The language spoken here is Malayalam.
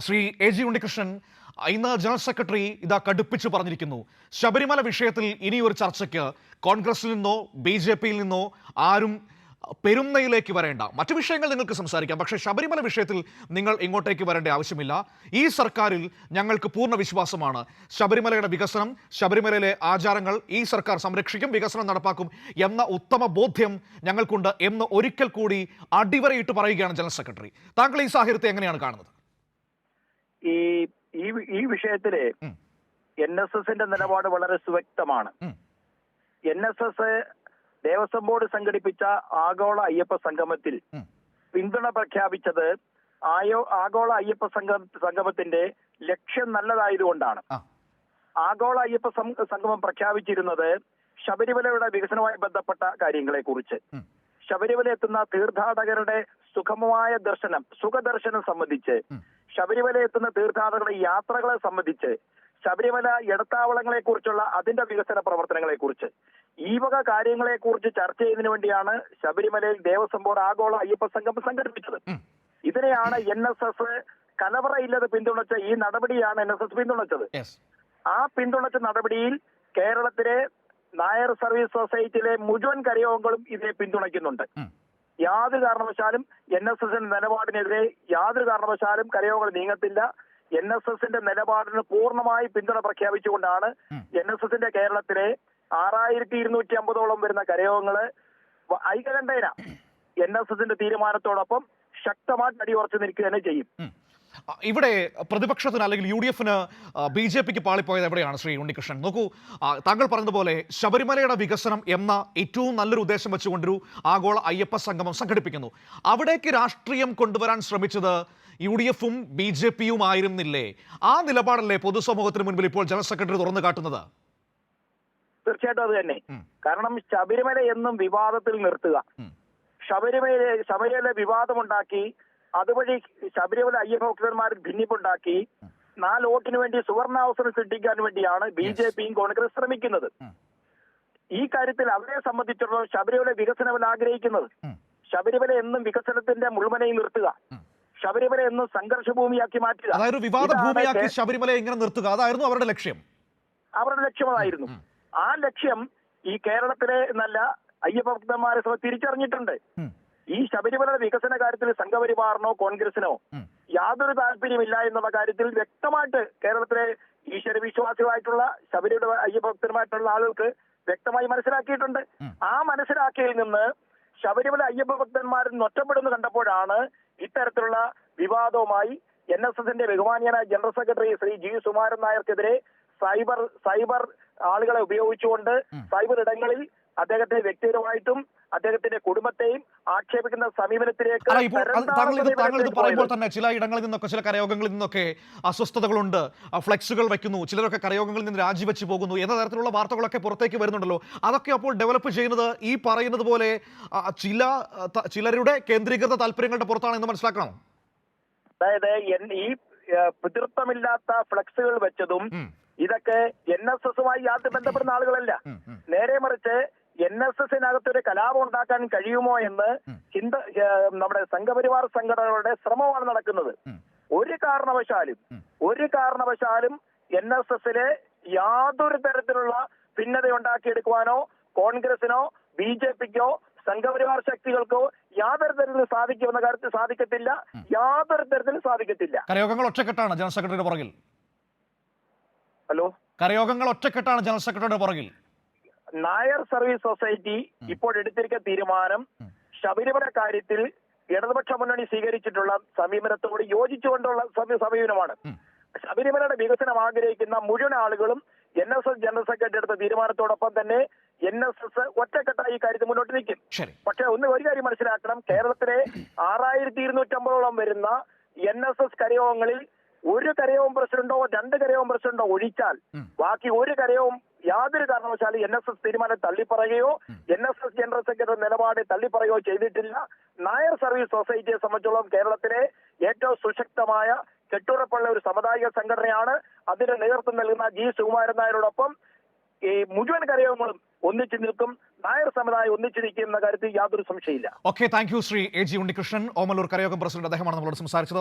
ശ്രീ എ ജി ഉണ്ണികൃഷ്ണൻ, ഇന്ന് ജനറൽ സെക്രട്ടറി ഇതാ കടുപ്പിച്ച് പറഞ്ഞിരിക്കുന്നു, ശബരിമല വിഷയത്തിൽ ഇനിയൊരു ചർച്ചയ്ക്ക് കോൺഗ്രസിൽ നിന്നോ BJP-യിൽ നിന്നോ ആരും പെരുന്നയിലേക്ക് വരേണ്ട. മറ്റു വിഷയങ്ങൾ നിങ്ങൾക്ക് സംസാരിക്കാം, പക്ഷേ ശബരിമല വിഷയത്തിൽ നിങ്ങൾ ഇങ്ങോട്ടേക്ക് വരേണ്ട ആവശ്യമില്ല. ഈ സർക്കാരിൽ ഞങ്ങൾക്ക് പൂർണ്ണ വിശ്വാസമാണ്. ശബരിമലയുടെ വികസനം, ശബരിമലയിലെ ആചാരങ്ങൾ ഈ സർക്കാർ സംരക്ഷിക്കും, വികസനം നടപ്പാക്കും എന്ന ഉത്തമ ബോധ്യം ഞങ്ങൾക്കുണ്ട് എന്ന് ഒരിക്കൽ കൂടി അടിവരയിട്ട് പറയുകയാണ് ജനറൽ സെക്രട്ടറി. താങ്കൾ ഈ സാഹചര്യത്തെ എങ്ങനെയാണ് കാണുന്നത്? ഈ വിഷയത്തില് NSSന്റെ നിലപാട് വളരെ സുവ്യക്തമാണ്. NSS ദേവസ്വം ബോർഡ് സംഘടിപ്പിച്ച ആഗോള അയ്യപ്പ സംഗമത്തിൽ പിന്തുണ പ്രഖ്യാപിച്ചത് ആഗോള അയ്യപ്പ സംഗമത്തിന്റെ ലക്ഷ്യം നല്ലതായതുകൊണ്ടാണ്. ആഗോള അയ്യപ്പ സംഗമം പ്രഖ്യാപിച്ചിരുന്നത് ശബരിമലയുടെ വികസനവുമായി ബന്ധപ്പെട്ട കാര്യങ്ങളെ കുറിച്ച്, ശബരിമല എത്തുന്ന തീർത്ഥാടകരുടെ സുഗമമായ സുഖദർശനം സംബന്ധിച്ച്, ശബരിമല എത്തുന്ന തീർത്ഥാടകരുടെ യാത്രകളെ സംബന്ധിച്ച്, ശബരിമല ഇടത്താവളങ്ങളെ കുറിച്ചുള്ള അതിന്റെ വികസന പ്രവർത്തനങ്ങളെ കുറിച്ച്, ഈ വക കാര്യങ്ങളെ കുറിച്ച് ചർച്ച ചെയ്യുന്നതിന് വേണ്ടിയാണ് ശബരിമലയിൽ ദേവസ്വം ബോർഡ് ആഗോള അയ്യപ്പ സംഗമം സംഘടിപ്പിച്ചത്. ഇതിനെയാണ് NSS കലവറയില്ലാതെ പിന്തുണച്ച ഈ നടപടിയാണ് NSS പിന്തുണച്ചത്. ആ പിന്തുണച്ച നടപടിയിൽ കേരളത്തിലെ നായർ സർവീസ് സൊസൈറ്റിയിലെ മുഴുവൻ കരയോഗങ്ങളും ഇതിനെ പിന്തുണയ്ക്കുന്നുണ്ട്. യാതൊരു കാരണവശാലും NSSന്റെ നിലപാടിനെതിരെ യാതൊരു കാരണവശാലും കരയോഗങ്ങൾ നീങ്ങത്തില്ല. NSSന്റെ നിലപാടിന് പൂർണ്ണമായി പിന്തുണ പ്രഖ്യാപിച്ചുകൊണ്ടാണ് NSSന്റെ കേരളത്തിലെ 6250ഓളം വരുന്ന കരയോഗങ്ങള് ഐകകണ്ഠേന NSSന്റെ തീരുമാനത്തോടൊപ്പം ശക്തമായിട്ട് അടിയുറച്ചു നിൽക്കുക തന്നെ ചെയ്യും. ഇവിടെ പ്രതിപക്ഷത്തിന് അല്ലെങ്കിൽ UDF-ന് BJP-ക്ക് പാളിപ്പോയത് എവിടെയാണ് ശ്രീ ഉണ്ണികൃഷ്ണൻ? നോക്കൂ, താങ്കൾ പറഞ്ഞതുപോലെ ശബരിമലയുടെ വികസനം എന്ന ഏറ്റവും നല്ലൊരു ഉദ്ദേശം വെച്ചുകൊണ്ടൊരു ആഗോള അയ്യപ്പ സംഗമം സംഘടിപ്പിക്കുന്നു. അവിടേക്ക് രാഷ്ട്രീയം കൊണ്ടുവരാൻ ശ്രമിച്ചത് UDF-ഉം BJP-യും ആയിരുന്നില്ലേ? ആ നിലപാടല്ലേ പൊതുസമൂഹത്തിന് മുൻപിൽ ഇപ്പോൾ ജനറൽ സെക്രട്ടറി തുറന്നു കാട്ടുന്നത്? തീർച്ചയായിട്ടും അത് തന്നെ. കാരണം ശബരിമല എന്നും വിവാദത്തിൽ നിർത്തുക, ശബരിമല വിവാദമുണ്ടാക്കി അതുവഴി ശബരിമല അയ്യപ്പ ഭക്തന്മാരിൽ ഭിന്നിപ്പുണ്ടാക്കി 4 വോട്ടിന് വേണ്ടി സുവർണാവസരം സൃഷ്ടിക്കാൻ വേണ്ടിയാണ് BJP-യും കോൺഗ്രസ് ശ്രമിക്കുന്നത്. ഈ കാര്യത്തിൽ അവരെ സംബന്ധിച്ചിടത്തോളം ശബരിമല വികസനം ആഗ്രഹിക്കുന്നത്, ശബരിമല എന്നും വികസനത്തിന്റെ മുൾമുനയിൽ നിർത്തുക, ശബരിമല എന്നും സംഘർഷഭൂമിയാക്കി മാറ്റുക, അതായത് വിവാദ ഭൂമിയാക്കി ശബരിമല എങ്ങനെ നിർത്തുക, അതായിരുന്നു അവരുടെ ലക്ഷ്യം. അതായിരുന്നു. ആ ലക്ഷ്യം ഈ കേരളത്തിലെ നല്ല അയ്യപ്പ ഭക്തന്മാരെ തിരിച്ചറിഞ്ഞിട്ടുണ്ട്. ഈ ശബരിമല വികസന കാര്യത്തിൽ സംഘപരിവാറിനോ കോൺഗ്രസിനോ യാതൊരു താല്പര്യമില്ല എന്നുള്ള കാര്യത്തിൽ വ്യക്തമായിട്ട് കേരളത്തിലെ ഈശ്വരവിശ്വാസികളായിട്ടുള്ള ശബരിമല അയ്യപ്പ ഭക്തന്മാരായിട്ടുള്ള ആളുകൾക്ക് വ്യക്തമായി മനസ്സിലാക്കിയിട്ടുണ്ട്. ആ മനസ്സിലാക്കിയതിൽ നിന്ന് ശബരിമല അയ്യപ്പ ഭക്തന്മാരിൽ ഒറ്റപ്പെടുന്നു കണ്ടപ്പോഴാണ് ഇത്തരത്തിലുള്ള വിവാദവുമായി NSSന്റെ ബഹുമാനീയനായ general secretary Shri G. Sukumaran നായർക്കെതിരെ സൈബർ ആളുകളെ ഉപയോഗിച്ചുകൊണ്ട് സൈബർ ഇടങ്ങളിൽ അദ്ദേഹത്തെ വ്യക്തിപരമായിട്ടും അദ്ദേഹത്തിന്റെ കുടുംബത്തെയും ആക്ഷേപിക്കുന്ന സമീപനത്തിലേക്ക് താങ്കൾ പറയുമ്പോൾ തന്നെ ചില ഇടങ്ങളിൽ നിന്നൊക്കെ, ചില കരയോഗങ്ങളിൽ നിന്നൊക്കെ അസ്വസ്ഥതകളുണ്ട്, ഫ്ലെക്സുകൾ വയ്ക്കുന്നു, ചിലരൊക്കെ കരയോഗങ്ങളിൽ നിന്ന് രാജിവെച്ച് പോകുന്നു എന്ന തരത്തിലുള്ള വാർത്തകളൊക്കെ പുറത്തേക്ക് വരുന്നുണ്ടല്ലോ. അതൊക്കെ അപ്പോൾ ഡെവലപ്പ് ചെയ്യുന്നത് ഈ പറയുന്നത് പോലെ ചിലരുടെ കേന്ദ്രീകൃത താല്പര്യങ്ങളുടെ പുറത്താണ് എന്ന് മനസ്സിലാക്കണം. അതായത് ഈ പിതൃത്വമില്ലാത്ത ഫ്ലെക്സുകൾ വെച്ചതും ഇതൊക്കെ NSS-മായി യാതൊരു ബന്ധപ്പെടുന്ന ആളുകളല്ല. നേരെ മറിച്ച് NSS-നകത്തൊരു കലാപം ഉണ്ടാക്കാൻ കഴിയുമോ എന്ന് നമ്മുടെ സംഘപരിവാർ സംഘടനകളുടെ ശ്രമമാണ് നടക്കുന്നത്. ഒരു കാരണവശാലും NSS-ലെ യാതൊരു തരത്തിലുള്ള ഭിന്നത ഉണ്ടാക്കിയെടുക്കുവാനോ കോൺഗ്രസിനോ BJP-ക്കോ സംഘപരിവാർ ശക്തികൾക്കോ യാതൊരു തരത്തിലും സാധിക്കുമെന്ന കാര്യത്തിൽ സാധിക്കത്തില്ല. യാതൊരു തരത്തിലും സാധിക്കത്തില്ല. കരയോഗങ്ങൾ ഒറ്റക്കെട്ടാണ് ജനറൽ സെക്രട്ടറിയുടെ പുറകിൽ. കരയോഗങ്ങൾ ഒറ്റക്കെട്ടാണ് ജനറൽ സെക്രട്ടറിയുടെ പുറകിൽ. നായർ സർവീസ് സൊസൈറ്റി ഇപ്പോൾ എടുത്തിരിക്കുന്ന തീരുമാനം ശബരിമല കാര്യത്തിൽ ഇടതുപക്ഷ മുന്നണി സ്വീകരിച്ചിട്ടുള്ള സമീപനത്തോട് യോജിച്ചുകൊണ്ടുള്ള സമീപനമാണ്. ശബരിമലയുടെ വികസനം ആഗ്രഹിക്കുന്ന മുഴുവൻ ആളുകളും NSS ജനറൽ സെക്രട്ടറി എടുത്ത തീരുമാനത്തോടൊപ്പം തന്നെ NSS ഒറ്റക്കെട്ടായി ഈ കാര്യത്തിൽ മുന്നോട്ട് നിൽക്കും. പക്ഷെ ഒരു കാര്യം മനസ്സിലാക്കണം, കേരളത്തിലെ 6250ഓളം വരുന്ന NSS കരയോഗങ്ങളിൽ ഒരു കരയവും പ്രസിഡന്റോ 2 കരയവും പ്രസിഡന്റോ ഒഴിച്ചാൽ ബാക്കി ഒരു കരയവും യാതൊരു കാരണവശാലും NSS തീരുമാനം തള്ളിപ്പറയുകയോ NSS ജനറൽ സെക്രട്ടറി നിലപാട് തള്ളിപ്പറയുകയോ ചെയ്തിട്ടില്ല. നായർ സർവീസ് സൊസൈറ്റിയെ സംബന്ധിച്ചോളം കേരളത്തിലെ ഏറ്റവും സുശക്തമായ കെട്ടുറപ്പുള്ള ഒരു സാമുദായിക സംഘടനയാണ്. അതിന് നേതൃത്വം നൽകുന്ന G. സുകുമാരൻ നായരോടൊപ്പം ഈ മുഴുവൻ കരയോഗങ്ങളും ഒന്നിച്ചു നിൽക്കും, നായർ സമുദായം ഒന്നിച്ചു നിൽക്കും എന്ന കാര്യത്തിൽ യാതൊരു സംശയമില്ല. Okay, thank you Shri A G Unnikrishnan, Omalloor കരയോഗം പ്രസിഡന്റ്. അദ്ദേഹമാണ് നമ്മളോട് സംസാരിച്ചത്.